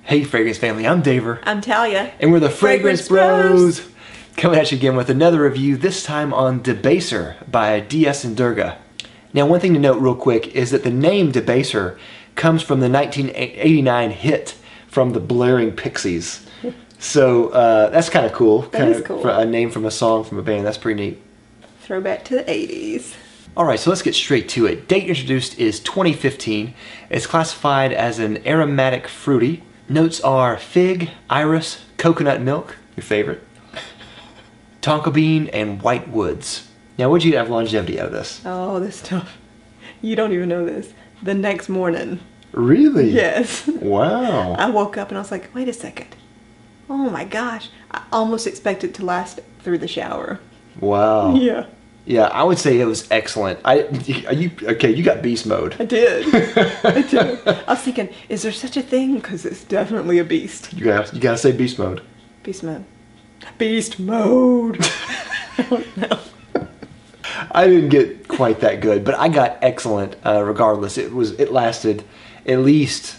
Hey Fragrance family, I'm Daver. I'm Talia. And we're the Fragrance Bros. Coming at you again with another review, this time on Debaser by DS and Durga. Now one thing to note real quick is that the name Debaser comes from the 1989 hit from the Blaring Pixies. So that's kind of cool. That is cool. A name from a song from a band, that's pretty neat. Throwback to the 80s. Alright, so let's get straight to it. Date introduced is 2015. It's classified as an aromatic fruity. Notes are fig, iris, coconut milk, your favorite, tonka bean, and white woods. Now, what'd you have longevity out of this? Oh, this stuff. You don't even know this. The next morning. Really? Yes. Wow. I woke up and I was like, wait a second. Oh my gosh. I almost expected to last through the shower. Wow. Yeah. Yeah, I would say it was excellent. You got beast mode. I did. I did. I was thinking, is there such a thing? Because it's definitely a beast. You gotta say beast mode. Beast mode. Beast mode. I don't know. I didn't get quite that good, but I got excellent regardless. It lasted at least,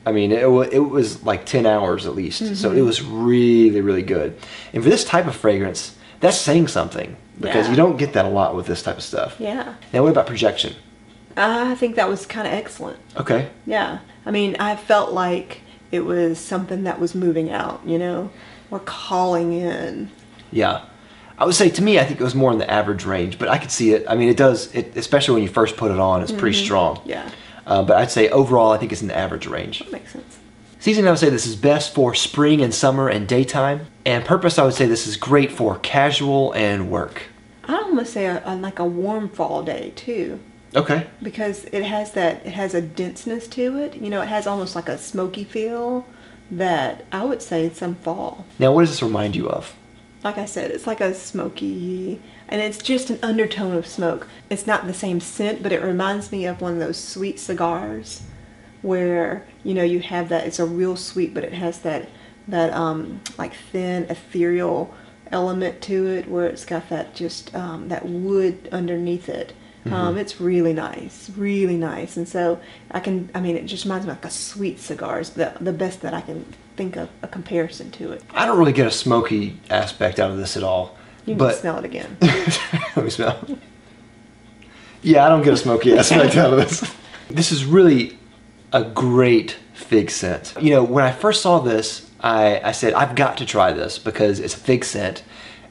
I mean, it was like 10 hours at least. Mm-hmm. So it was really, really good. And for this type of fragrance, that's saying something. Because you don't get that a lot with this type of stuff. Yeah. Now what about projection? I think that was kind of excellent. Okay. Yeah. I mean, I felt like it was something that was moving out, you know, or calling in. Yeah. I would say, to me, I think it was more in the average range, but I could see it. I mean, it does, especially when you first put it on, it's pretty strong. Yeah. But I'd say overall, I think it's in the average range. That makes sense. Season, I would say this is best for spring and summer and daytime. And purpose, I would say this is great for casual and work. I almost say like a warm fall day too. Okay. Because it has a denseness to it. You know, it has almost like a smoky feel that I would say some fall. Now, what does this remind you of? Like I said, it's like a smoky, and it's just an undertone of smoke. It's not the same scent, but it reminds me of one of those sweet cigars where, you know, you have that, it's a real sweet, but it has that like thin ethereal element to it where it's got that just that wood underneath it. It's really nice, and so I mean it just reminds me of like a sweet cigar is the best that I can think of a comparison to it. I don't really get a smoky aspect out of this at all. You can smell it again. Let me smell. Yeah, I don't get a smoky aspect out of this. This is really a great fig scent. You know, when I first saw this, I said, I've got to try this because it's a fig scent.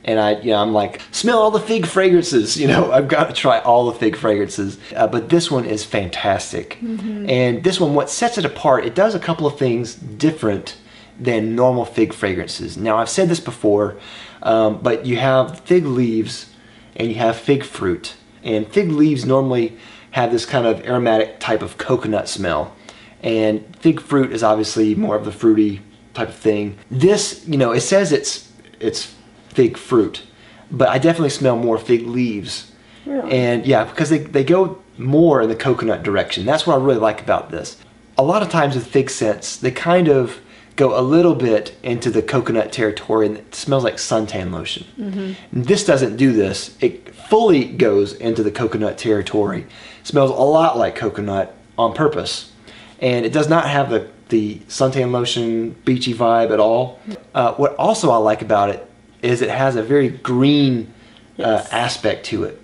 And I'm like, smell all the fig fragrances. You know, I've got to try all the fig fragrances. But this one is fantastic. And this one, what sets it apart, it does a couple of things different than normal fig fragrances. Now, I've said this before, but you have fig leaves and you have fig fruit. And fig leaves normally have this kind of aromatic type of coconut smell. And fig fruit is obviously more of the fruity type of thing. This, you know, it says it's fig fruit, but I definitely smell more fig leaves. Really? And yeah, because they go more in the coconut direction. That's what I really like about this. A lot of times with fig scents, they kind of go a little bit into the coconut territory and it smells like suntan lotion. This doesn't do this. It fully goes into the coconut territory. It smells a lot like coconut on purpose. And it does not have the suntan lotion beachy vibe at all. What also I like about it is it has a very green aspect to it.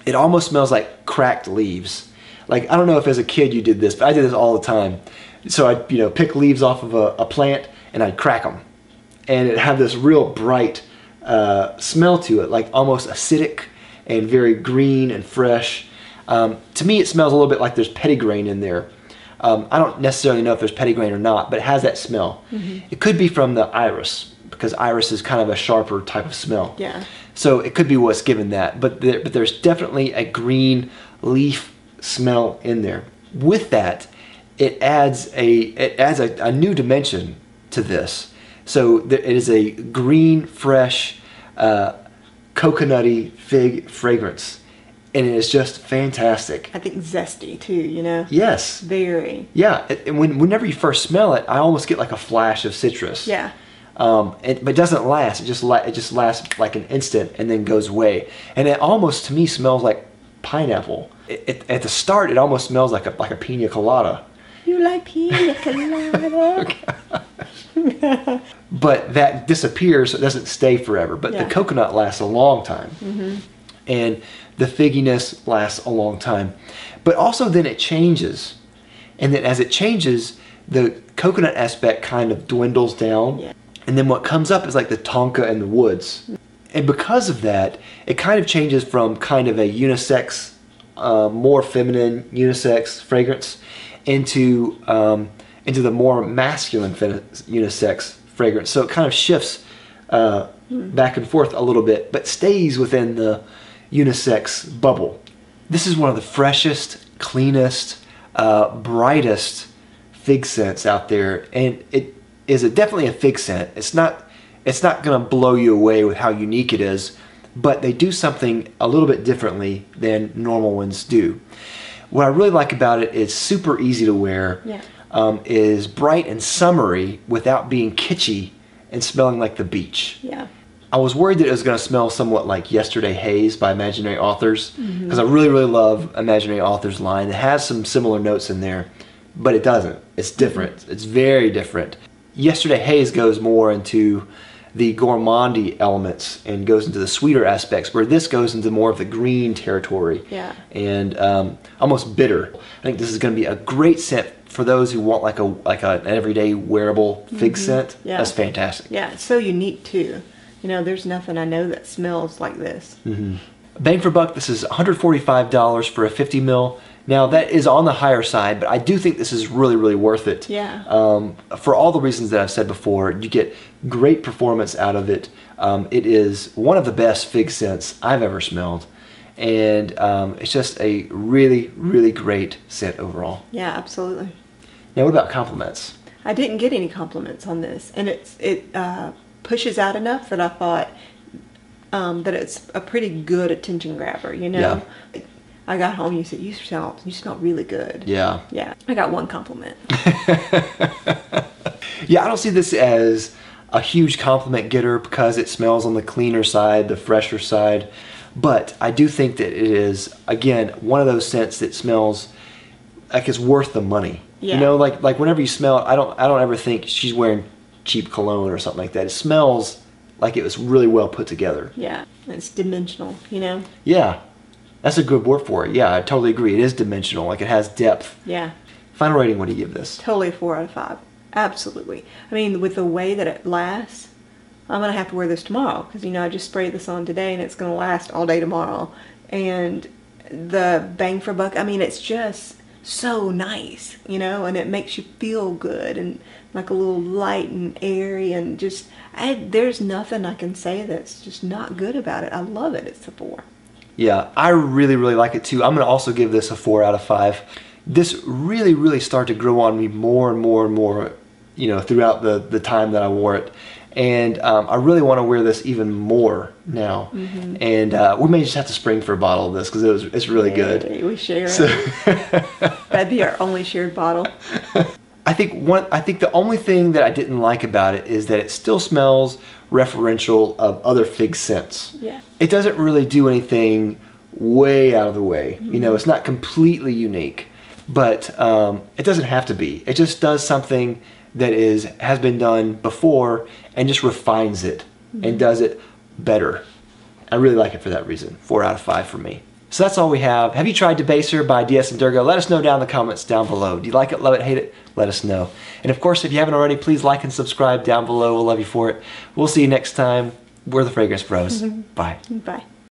It almost smells like cracked leaves. Like, I don't know if as a kid you did this, but I did this all the time. So I'd, you know, pick leaves off of a plant and I'd crack them. And it had this real bright smell to it, like almost acidic and very green and fresh. To me, it smells a little bit like there's petitgrain in there. I don't necessarily know if there's petitgrain or not, but it has that smell. It could be from the iris, because iris is kind of a sharper type of smell. Yeah. So it could be what's given that, but there's definitely a green leaf smell in there. With that, it adds a new dimension to this. So it is a green, fresh, coconutty fig fragrance. And it is just fantastic. I think zesty too, you know? Yes. Very. Yeah, and whenever you first smell it, I almost get like a flash of citrus. Yeah. But it doesn't last. It just lasts like an instant and then goes away. And it almost, to me, smells like pineapple. At the start, it almost smells like a pina colada. You like pina colada? But that disappears, so it doesn't stay forever. But the coconut lasts a long time. And the figginess lasts a long time. But also then it changes. And then as it changes, the coconut aspect kind of dwindles down. Yeah. And then what comes up is like the tonka and the woods. And because of that, it kind of changes from kind of a unisex, more feminine unisex fragrance into the more masculine unisex fragrance. So it kind of shifts back and forth a little bit, but stays within the unisex bubble. This is one of the freshest, cleanest, brightest fig scents out there, and it is definitely a fig scent. It's not going to blow you away with how unique it is, but they do something a little bit differently than normal ones do. What I really like about it is super easy to wear, is bright and summery without being kitschy and smelling like the beach. Yeah. I was worried that it was going to smell somewhat like Yesterday Haze by Imaginary Authors, because I really, really love Imaginary Authors line. It has some similar notes in there, but it doesn't. It's different. It's very different. Yesterday Haze goes more into the gourmandy elements and goes into the sweeter aspects, where this goes into more of the green territory and almost bitter. I think this is going to be a great scent for those who want like an everyday wearable fig scent. That's fantastic. Yeah, it's so unique too. You know, there's nothing I know that smells like this. Bang for buck, this is $145 for a 50 ml. Now that is on the higher side, but I do think this is really, really worth it. Yeah. For all the reasons that I've said before, you get great performance out of it. It is one of the best fig scents I've ever smelled. And it's just a really, really great scent overall. Yeah, absolutely. Now what about compliments? I didn't get any compliments on this, and it pushes out enough that I thought that it's a pretty good attention grabber, you know? Yeah. I got home and you said, you smell really good. Yeah. Yeah. I got one compliment. Yeah, I don't see this as a huge compliment getter because it smells on the cleaner side, the fresher side. But I do think that it is, again, one of those scents that smells like it's worth the money. Yeah. You know, like whenever you smell it, I don't ever think she's wearing cheap cologne or something like that. It smells like it was really well put together. Yeah, it's dimensional, you know? Yeah, that's a good word for it. Yeah, I totally agree. It is dimensional, like it has depth. Yeah. Final rating, what do you give this? Totally 4 out of 5. Absolutely. I mean, with the way that it lasts, I'm going to have to wear this tomorrow because, you know, I just sprayed this on today and it's going to last all day tomorrow. And the bang for buck, I mean, it's just so nice, you know, and it makes you feel good and like a little light and airy and just, there's nothing I can say that's just not good about it. I love it. It's a 4. Yeah, I really, really like it too. I'm going to also give this a 4 out of 5. This really, really started to grow on me more and more and more, you know, throughout the time that I wore it. And I really want to wear this even more now. And we may just have to spring for a bottle of this because it's really good. We share it. That'd be our only shared bottle. I think the only thing that I didn't like about it is that it still smells referential of other fig scents. Yeah. It doesn't really do anything way out of the way. You know, it's not completely unique, but it doesn't have to be. It just does something that has been done before and just refines it and does it better. I really like it for that reason. 4 out of 5 for me. So that's all we have. Have you tried Debaser by DS and Durga? Let us know down in the comments down below. Do you like it, love it, hate it? Let us know. And of course, if you haven't already, please like and subscribe down below. We'll love you for it. We'll see you next time. We're the Fragrance Bros. Bye. Bye.